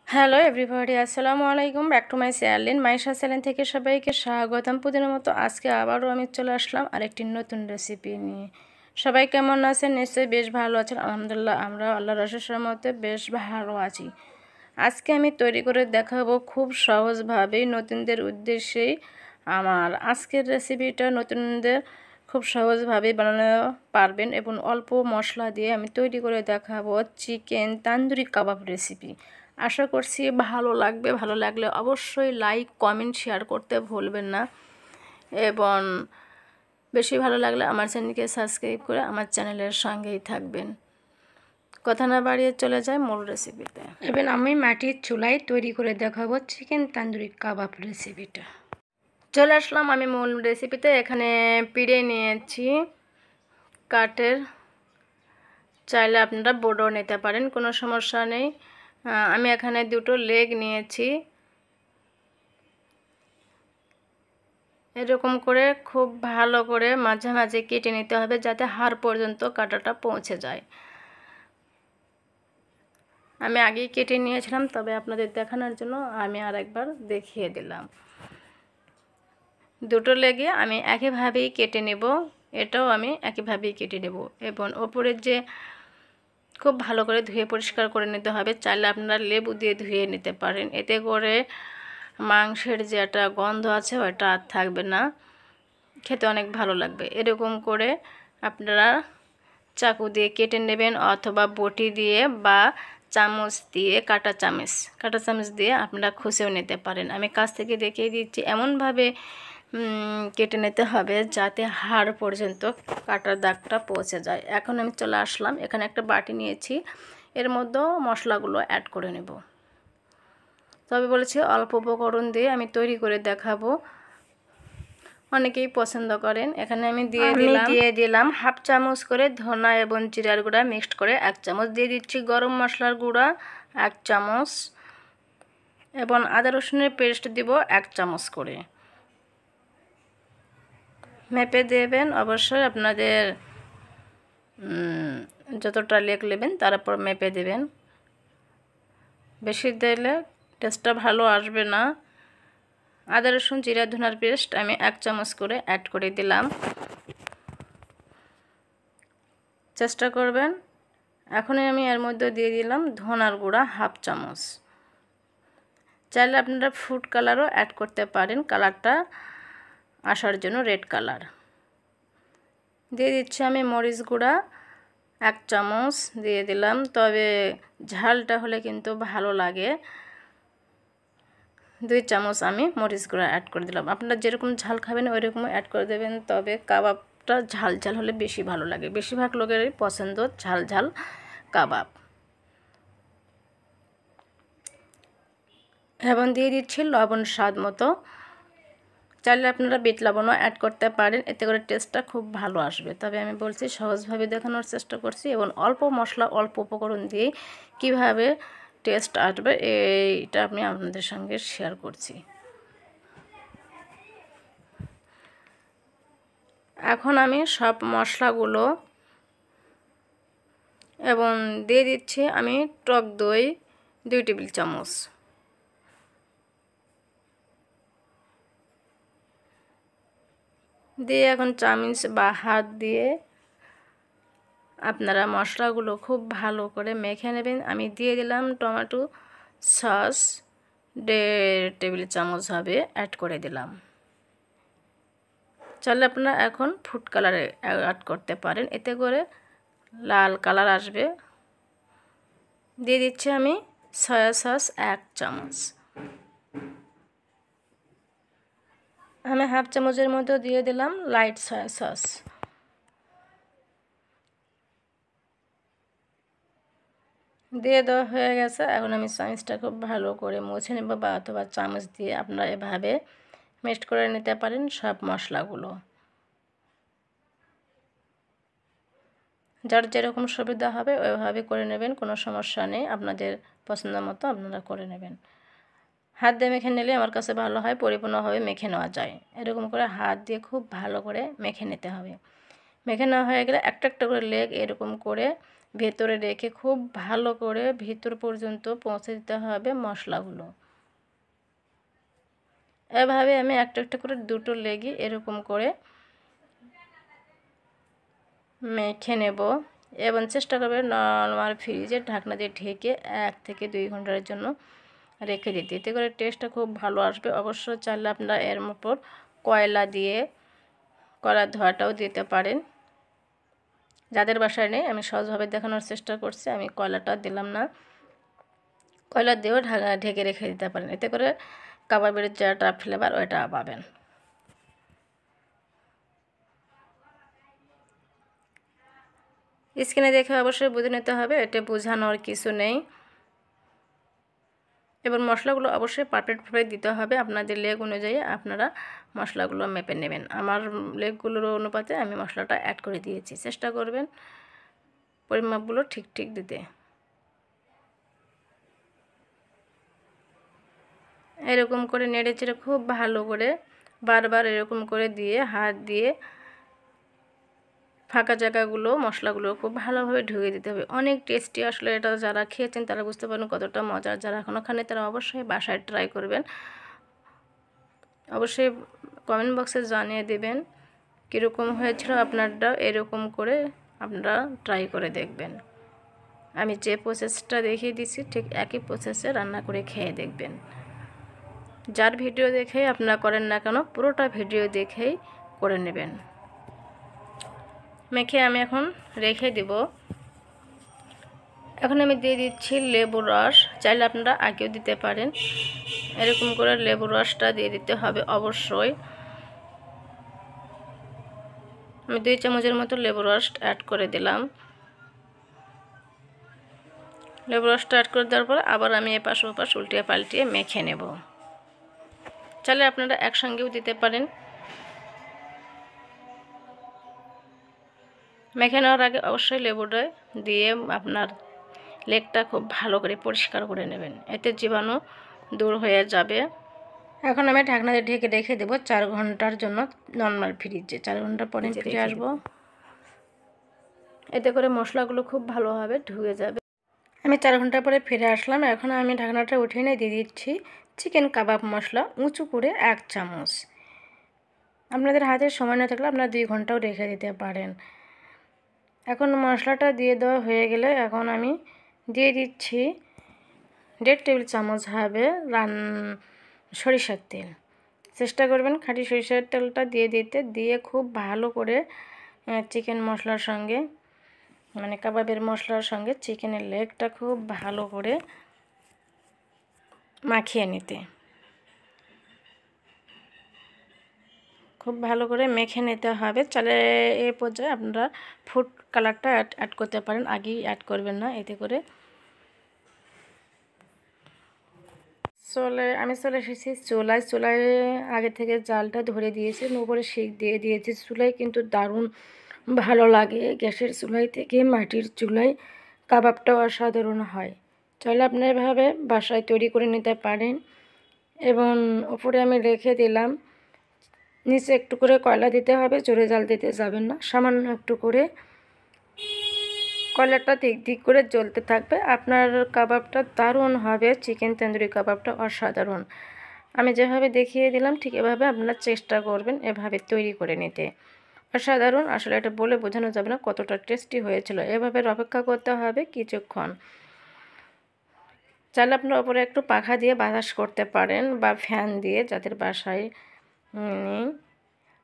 Hello everybody, আসসালামু আলাইকুম। Back to my channel Maisha channel থেকে সবাইকে স্বাগতম। প্রতিদিনের মতো আজকে আবারও আমি চলে আসলাম আরেকটি নতুন রেসিপি নিয়ে। সবাই কেমন আছেন? নিশ্চয়ই বেশ ভালো আছেন। আলহামদুলিল্লাহ, আমরা আল্লাহর অশেষ রহমতে বেশ ভালো আছি। আজকে আমি তৈরি করে দেখাবো খুব সহজভাবেই নতুনদের উদ্দেশ্যেই আমার আজকের রেসিপিটা। নতুনদের খুব সহজভাবেই বানানো পারবেন এবং অল্প মশলা দিয়ে আমি তৈরি করে দেখাবো চিকেন তান্দুরি কাবাব রেসিপি। আশা করছি ভালো লাগবে। ভালো লাগলে অবশ্যই লাইক কমেন্ট শেয়ার করতে ভুলবেন না, এবং বেশি ভালো লাগলে আমার চ্যানেলকে সাবস্ক্রাইব করে আমার চ্যানেলের সঙ্গেই থাকবেন। কথা না বাড়িয়ে চলে যায় মূল রেসিপিতে। এবার আমি মাটির চুলায় তৈরি করে দেখাবো চিকেন তান্দুরি কাবাব রেসিপিটা। চলে আসলাম আমি মূল রেসিপিতে। এখানে পিড়ে নিয়েছি কাঠের, চাইলে আপনারা বোর্ডও নিতে পারেন, কোনো সমস্যা নেই। আমি এখানে দুটো লেগ নিয়েছি। এরকম করে খুব ভালো করে মাঝে মাঝে কেটে নিতে হবে যাতে হাড় পর্যন্ত কাঁটাটা পৌঁছে যায়। আমি আগেই কেটে নিয়েছিলাম, তবে আপনাদের দেখানোর জন্য আমি আরেকবার দেখিয়ে দিলাম। দুটো লেগে আমি একইভাবেই কেটে নেব, এটাও আমি একইভাবেই কেটে নেব। এবং ওপরের যে খুব ভালো করে ধুয়ে পরিষ্কার করে নিতে হবে। চাইলে আপনারা লেবু দিয়ে ধুয়ে নিতে পারেন, এতে করে মাংসের যে একটা গন্ধ আছে ওটা আর থাকবে না, খেতে অনেক ভালো লাগবে। এরকম করে আপনারা চাকু দিয়ে কেটে নেবেন, অথবা বটি দিয়ে বা চামচ দিয়ে কাঁটা চামচ দিয়ে আপনারা খুঁজেও নিতে পারেন। আমি কাছ থেকে দেখিয়ে দিচ্ছি। এমনভাবে কেটে নিতে হবে যাতে হাড় পর্যন্ত কাটার দাগটা পৌঁছে যায়। এখন আমি চলে আসলাম, এখানে একটা বাটি নিয়েছি, এর মধ্যেও মশলাগুলো অ্যাড করে নেব। তবে বলেছি অল্প উপকরণ দিয়ে আমি তৈরি করে দেখাবো, অনেকেই পছন্দ করেন। এখানে আমি দিয়ে দিলাম হাফ চামচ করে ধনা এবং জিরার গুঁড়া মিক্সড করে 1 চামচ দিয়ে দিচ্ছি, গরম মশলার গুঁড়া 1 চামচ, এবং আদা রসুনের পেস্ট দিব 1 চামচ করে। মেপে দেবেন অবশ্যই, আপনাদের যতটা লেগ নেবেন তারপর মেপে দেবেন। বেশি দিলে টেস্টটা ভালো আসবে না। আদা রসুন জিরা ধনার পেস্ট আমি 1 চামচ করে অ্যাড করে দিলাম, চেষ্টা করবেন। এখনই আমি এর মধ্যে দিয়ে দিলাম ধনার গুঁড়া হাফ চামচ। চাইলে আপনারা ফুড কালারও অ্যাড করতে পারেন, কালারটা আসার জন্য, রেড কালার। দিয়ে দিচ্ছি আমি মরিচ গুঁড়া 1 চামচ দিয়ে দিলাম, তবে ঝালটা হলে কিন্তু ভালো লাগে। 2 চামচ আমি মরিচ গুঁড়া অ্যাড করে দিলাম। আপনারা যেরকম ঝাল খাবেন ওই রকম অ্যাড করে দেবেন, তবে কাবাবটা ঝাল ঝাল হলে বেশি ভালো লাগে। বেশিরভাগ লোকেরই পছন্দ ঝাল ঝাল কাবাব। এবং দিয়ে দিচ্ছি লবণ স্বাদ মতো। চাইলে আপনারা বিট লবণও অ্যাড করতে পারেন, এতে করে টেস্টটা খুব ভালো আসবে। তবে আমি বলছি সহজভাবে দেখানোর চেষ্টা করছি, এবং অল্প মশলা অল্প উপকরণ দিয়ে কিভাবে টেস্ট আসবে এইটা আমি আপনাদের সঙ্গে শেয়ার করছি। এখন আমি সব মশলাগুলো এবং দিয়ে দিচ্ছি আমি টক দই 2 টেবিল চামচ। দিয়ে এখন চামচ বা হাত দিয়ে আপনারা মশলাগুলো খুব ভালো করে মেখে নেবেন। আমি দিয়ে দিলাম টমেটো সস 1.5 টেবিল চামচ হবে, অ্যাড করে দিলাম। চাইলে আপনারা এখন ফুড কালারে অ্যাড করতে পারেন, এতে করে লাল কালার আসবে। দিয়ে দিচ্ছি আমি সয়া সস 1 চামচ। আমি হাফ চামচের মধ্যে দিয়ে দিলাম লাইট সয়া সস। দিয়ে দেওয়া হয়ে গেছে। এখন আমি চামচটা খুব ভালো করে মুছে নেব, বা অথবা চামচ দিয়ে আপনারা এভাবে মিক্সড করে নিতে পারেন সব মশলাগুলো। যার যেরকম সুবিধা হবে ওইভাবে করে নেবেন, কোনো সমস্যা নেই। আপনাদের পছন্দ মতো আপনারা করে নেবেন। হাত দিয়ে মেখে নিলে আমার কাছে ভালো হয়, পরিপূর্ণভাবে মেখে নেওয়া যায়। এরকম করে হাত দিয়ে খুব ভালো করে মেখে নিতে হবে। মেখে নেওয়া হয়ে গেলে একটা একটা করে লেগ এরকম করে ভেতরে রেখে খুব ভালো করে ভিতর পর্যন্ত পৌঁছে দিতে হবে মশলাগুলো। এভাবে আমি একটা একটা করে দুটো লেগি এরকম করে মেখে নেব এবং চেষ্টা করবে নরমাল ফ্রিজে ঢাকনা দিয়ে ঢেকে 1 থেকে 2 ঘন্টার জন্য রেখে দিতে। এতে করে টেস্টটা খুব ভালো আসবে। অবশ্য চাইলে আপনারা এর উপর কয়লা দিয়ে কড়ার ধোঁয়াটাও দিতে পারেন। যাদের বাসায় নেই আমি সহজভাবে দেখানোর চেষ্টা করছি, আমি কয়লাটা দিলাম না। কয়লা দিয়েও ঢেকে রেখে দিতে পারেন, এতে করে কাবাবের যেটা ফ্লেভার ওইটা পাবেন। স্ক্রিনে দেখে অবশ্যই বুঝে নিতে হবে, এটা বোঝানোর কিছু নেই। এবার মশলাগুলো অবশ্যই পারফেক্টভাবে দিতে হবে। আপনাদের লেগ অনুযায়ী আপনারা মশলাগুলো মেপে নেবেন। আমার লেগগুলোর অনুপাতে আমি মশলাটা অ্যাড করে দিয়েছি। চেষ্টা করবেন পরিমাপগুলো ঠিক ঠিক দিতে। এরকম করে নেড়ে চেড়ে খুব ভালো করে বারবার এরকম করে দিয়ে হাত দিয়ে ফাঁকা জায়গাগুলো মশলাগুলো খুব ভালোভাবে ঢুকিয়ে দিতে হবে। অনেক টেস্টি আসলে এটা, যারা খেয়েছেন তারা বুঝতে পারেন কতটা মজার। যারা এখনও খানে তারা অবশ্যই বাসায় ট্রাই করবেন। অবশ্যই কমেন্ট বক্সে জানিয়ে দেবেন কীরকম হয়েছিল আপনারটা। এরকম করে আপনারা ট্রাই করে দেখবেন। আমি যে প্রসেসটা দেখিয়ে দিচ্ছি ঠিক একই প্রসেসে রান্না করে খেয়ে দেখবেন। যার ভিডিও দেখেই আপনারা করেন না কেন পুরোটা ভিডিও দেখেই করে নেবেন। মেখে আমি এখন রেখে দিব। এখন আমি দিয়ে দিচ্ছি লেবুর রস। চাইলে আপনারা আগেও দিতে পারেন। এরকম করে লেবুর রসটা দিয়ে দিতে হবে অবশ্যই। আমি 2 চামচের মতো লেবুর রস অ্যাড করে দিলাম। লেবুর রসটা অ্যাড করে দেওয়ার পর আবার আমি এপাশ ওপাশ উল্টিয়ে পাল্টিয়ে মেখে নেব। চাইলে আপনারা একসঙ্গেও দিতে পারেন। মেখে নেওয়ার আগে অবশ্যই লেবুটা দিয়ে আপনার লেগটা খুব ভালো করে পরিষ্কার করে নেবেন, এতে জীবাণু দূর হয়ে যাবে। এখন আমি ঢাকনা দিয়ে ঢেকে রেখে দেবো 4 ঘন্টার জন্য নর্মাল ফ্রিজে। 4 ঘন্টা পরে ফিরে আসবো। এতে করে মশলাগুলো খুব ভালোভাবে ঢুকে যাবে। আমি 4 ঘন্টা পরে ফিরে আসলাম। এখন আমি ঢাকনাটা উঠিয়ে নিয়ে দিয়ে দিচ্ছি চিকেন কাবাব মশলা উঁচু করে 1 চামচ। আপনাদের হাতে সময় না থাকলে আপনারা 2 ঘন্টাও রেখে দিতে পারেন। এখন মশলাটা দিয়ে দেওয়া হয়ে গেলে এখন আমি দিয়ে দিচ্ছি 1.5 টেবিল চামচ হবে সরিষার তেল। চেষ্টা করবেন খাঁটি সরিষার তেলটা দিয়ে দিতে, দিয়ে খুব ভালো করে চিকেন মশলার সঙ্গে মানে কাবাবের মশলার সঙ্গে চিকেনের লেগটা খুব ভালো করে মাখিয়ে নিতে। খুব ভালো করে মেখে নিতে হবে। চাইলে এই পর্যায়ে আপনারা ফুড কালারটা অ্যাড করতে পারেন, আগেই অ্যাড করবেন না। এতে করে আমি চলে এসেছি চুলায় আগে থেকে জালটা ধরে দিয়েছি, উপরে শিক দিয়ে দিয়েছি। চুলায় কিন্তু দারুণ ভালো লাগে গ্যাসের চুলায় থেকে মাটির চুলায় কাবাবটাও অসাধারণ হয়। চাইলে আপনারা এভাবে বাসায় তৈরি করে নিতে পারেন। এবং উপরে আমি রেখে দিলাম, নিচে একটু করে কয়লা দিতে হবে, জোরে জাল দিতে যাবেন না। সামান্য একটু করে কয়লাটা দিক দিক করে জ্বলতে থাকবে। আপনার কাবাবটা দারুণ হবে, চিকেন তন্দুরি কাবাবটা অসাধারণ। আমি যেভাবে দেখিয়ে দিলাম ঠিক এভাবে আপনারা চেষ্টা করবেন এভাবে তৈরি করে নিতে। অসাধারণ, আসলে এটা বলে বোঝানো যাবে না কতটা টেস্টি হয়েছিল। এভাবে অপেক্ষা করতে হবে কিছুক্ষণ। চাইলে আপনারা ওপরে একটু পাখা দিয়ে বাতাস করতে পারেন বা ফ্যান দিয়ে, যাদের বাসায় নেই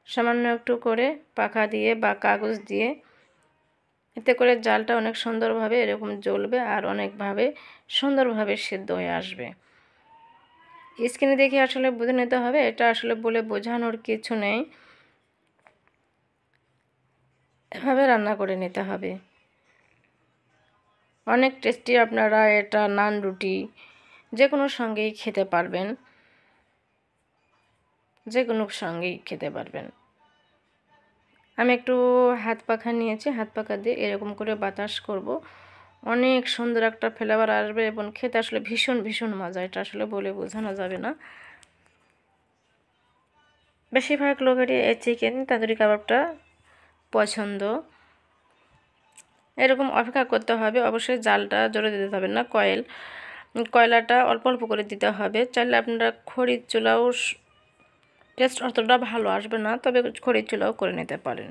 সামান্য একটু করে পাখা দিয়ে বা কাগজ দিয়ে, এতে করে জালটা অনেক সুন্দরভাবে এরকম জ্বলবে আর অনেকভাবে সুন্দরভাবে সিদ্ধ হয়ে আসবে। স্ক্রিনে দেখে আসলে বুঝে নিতে হবে, এটা আসলে বলে বোঝানোর কিছু নেই। এভাবে রান্না করে নিতে হবে, অনেক টেস্টি। আপনারা এটা নান রুটি যে কোনো সঙ্গেই খেতে পারবেন, যে কোনো সঙ্গেই খেতে পারবেন। আমি একটু হাত পাখা নিয়েছি, হাত পাখা দিয়ে এরকম করে বাতাস করব, অনেক সুন্দর একটা ফ্লেভার আসবে এবং খেতে আসলে ভীষণ ভীষণ মজা। এটা আসলে বলে বোঝানো যাবে না। বেশিরভাগ লোকেরই এই চিকেন তন্দুরি কাবাবটা পছন্দ। এরকম অপেক্ষা করতে হবে। অবশ্যই জালটা জোরে দিতে হবে না, কয়লাটা অল্প অল্প করে দিতে হবে। চাইলে আপনারা খড়ির চুলাও টেস্ট অতটা ভালো আসবে না, তবে খড়ির চুলাও করে নিতে পারেন।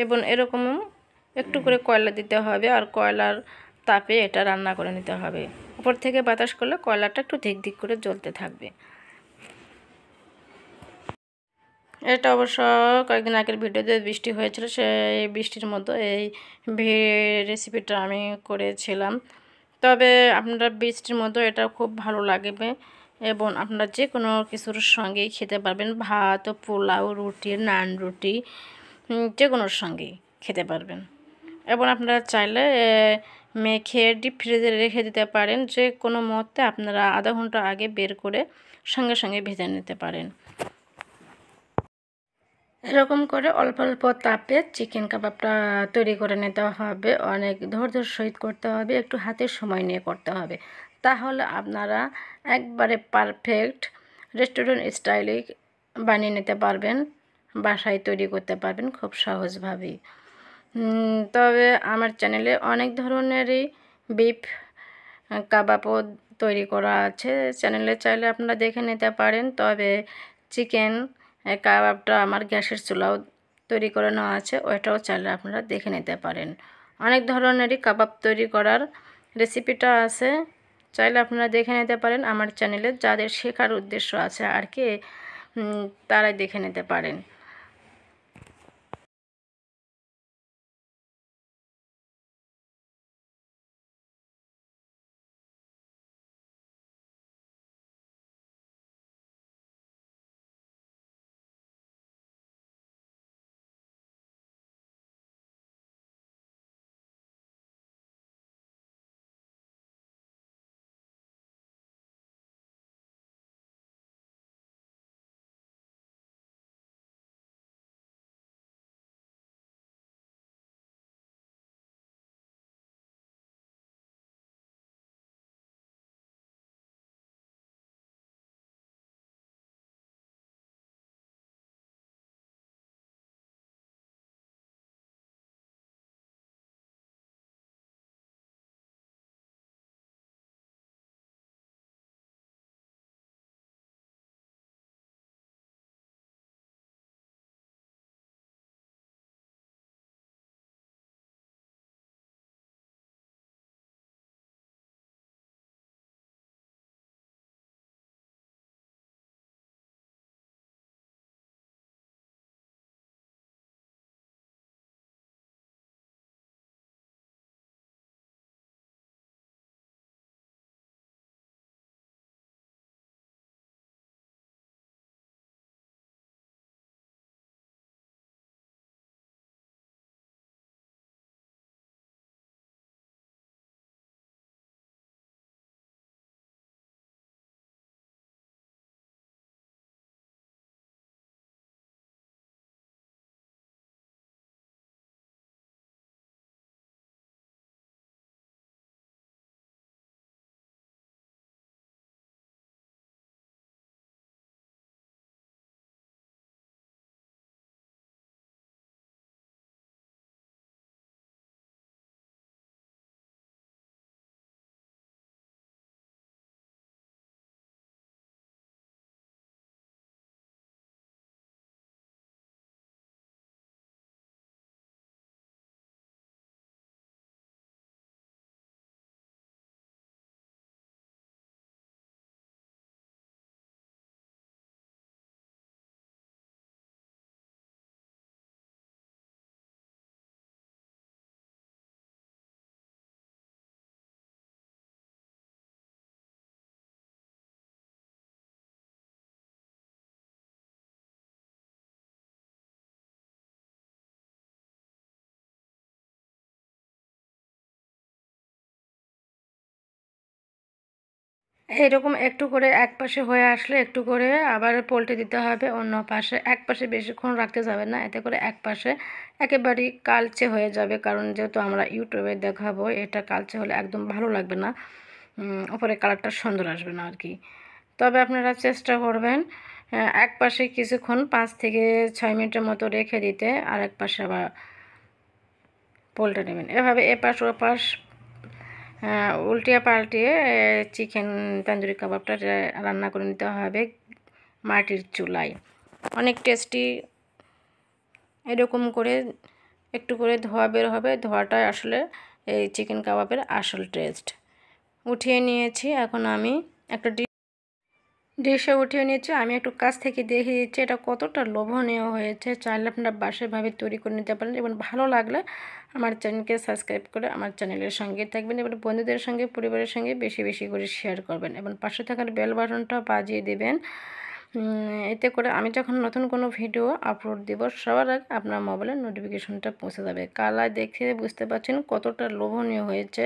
এবং এরকম একটু করে কয়লা দিতে হবে, আর কয়লার তাপে এটা রান্না করে নিতে হবে। উপর থেকে বাতাস করলে কয়লাটা একটু ধিক ধিক করে জ্বলতে থাকবে। এটা অবশ্য কয়েকদিন আগের ভিডিওতে বৃষ্টি হয়েছিল, সেই বৃষ্টির মতো এই রেসিপিটা আমি করেছিলাম। তবে আপনারা বৃষ্টির মতো এটা খুব ভালো লাগবে এবং আপনারা যে কোনো কিছুর সঙ্গেই খেতে পারবেন। ভাত, পোলাও, রুটি, নান রুটি, যে কোনোর সঙ্গেই খেতে পারবেন। এবং আপনারা চাইলে মেখে ডিপ ফ্রিজে রেখে দিতে পারেন। যে কোনো মুহূর্তে আপনারা আধা ঘন্টা আগে বের করে সঙ্গে সঙ্গে ভেজে নিতে পারেন। এরকম করে অল্প অল্প তাপে চিকেন কাবাবটা তৈরি করে নিতে হবে। অনেক ধৈর্যের সহিত করতে হবে, একটু হাতে সময় নিয়ে করতে হবে। তাহলে আপনারা একবারে পারফেক্ট রেস্টুরেন্ট স্টাইলে বানিয়ে নিতে পারবেন, বাসায় তৈরি করতে পারবেন খুব সহজভাবেই। তবে আমার চ্যানেলে অনেক ধরনেরই বিফ কাবাবও তৈরি করা আছে, চ্যানেলে চাইলে আপনারা দেখে নিতে পারেন। তবে চিকেন কাবাবটা আমার গ্যাসের চুলাও তৈরি করে নেওয়া আছে, ওইটাও চাইলে আপনারা দেখে নিতে পারেন। অনেক ধরনেরই কাবাব তৈরি করার রেসিপিটা আছে, চাইলে আপনারা দেখে নিতে পারেন আমার চ্যানেলে। যাদের শেখার উদ্দেশ্য আছে আর কি, তারাই দেখে নিতে পারেন। এরকম একটু করে এক পাশে হয়ে আসলে একটু করে আবার পল্টে দিতে হবে অন্য পাশে। এক পাশে বেশিক্ষণ রাখতে যাবে না, এতে করে এক পাশে একেবারেই কালচে হয়ে যাবে। কারণ যেহেতু আমরা ইউটিউবে দেখাবো, এটা কালচে হলে একদম ভালো লাগবে না, উপরে কালারটা সুন্দর আসবে না আর কি। তবে আপনারা চেষ্টা করবেন এক পাশে কিছুক্ষণ 5 থেকে 6 মিনিটের মতো রেখে দিতে, আর এক পাশে আবার পোলটে নেবেন। এভাবে এপাশ ওপাশ উল্টিয়ে পাল্টিয়ে চিকেন তান্দুরি কাবাবটা রান্না করে নিতে হবে মাটির চুলায়। অনেক টেস্টি। এরকম করে একটু করে ধোয়া বের হবে, ধোয়াটাই আসলে এই চিকেন কাবাবের আসল টেস্ট। উঠিয়ে নিয়েছি, এখন আমি একটা ডিশে উঠিয়ে নিয়েছি। আমি একটু কাছ থেকে দেখিয়ে দিচ্ছি এটা কতটা লোভনীয় হয়েছে। চাইলে আপনারা বাসায় ভাবে তৈরি করে নিতে পারেন এবং ভালো লাগলে আমার চ্যানেলকে সাবস্ক্রাইব করে আমার চ্যানেলের সঙ্গে থাকবেন এবং বন্ধুদের সঙ্গে পরিবারের সঙ্গে বেশি বেশি করে শেয়ার করবেন এবং পাশে থাকার বেল বাটনটা বাজিয়ে দেবেন। এতে করে আমি যখন নতুন কোনো ভিডিও আপলোড দেব সবার আগে আপনার মোবাইলে নোটিফিকেশনটা পৌঁছে যাবে। কালার দেখে বুঝতে পারছেন কতটা লোভনীয় হয়েছে,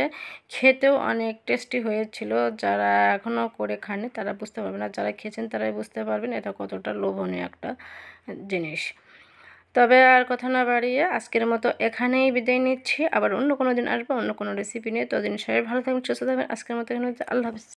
খেতেও অনেক টেস্টি হয়েছিল। যারা এখনও করে খাননি তারা বুঝতে পারবেন, আর যারা খেয়েছেন তারাই বুঝতে পারবেন এটা কতটা লোভনীয় একটা জিনিস। তবে আর কথা না বাড়িয়ে আজকের মতো এখানেই বিদায় নিচ্ছি। আবার অন্য কোনো দিন আসবো অন্য কোনো রেসিপি নিয়ে। ততদিন সবাই ভালো থাকবেন, সুস্থ থাকবেন। আজকের মতো এখানে আল্লাহ হাফিজ।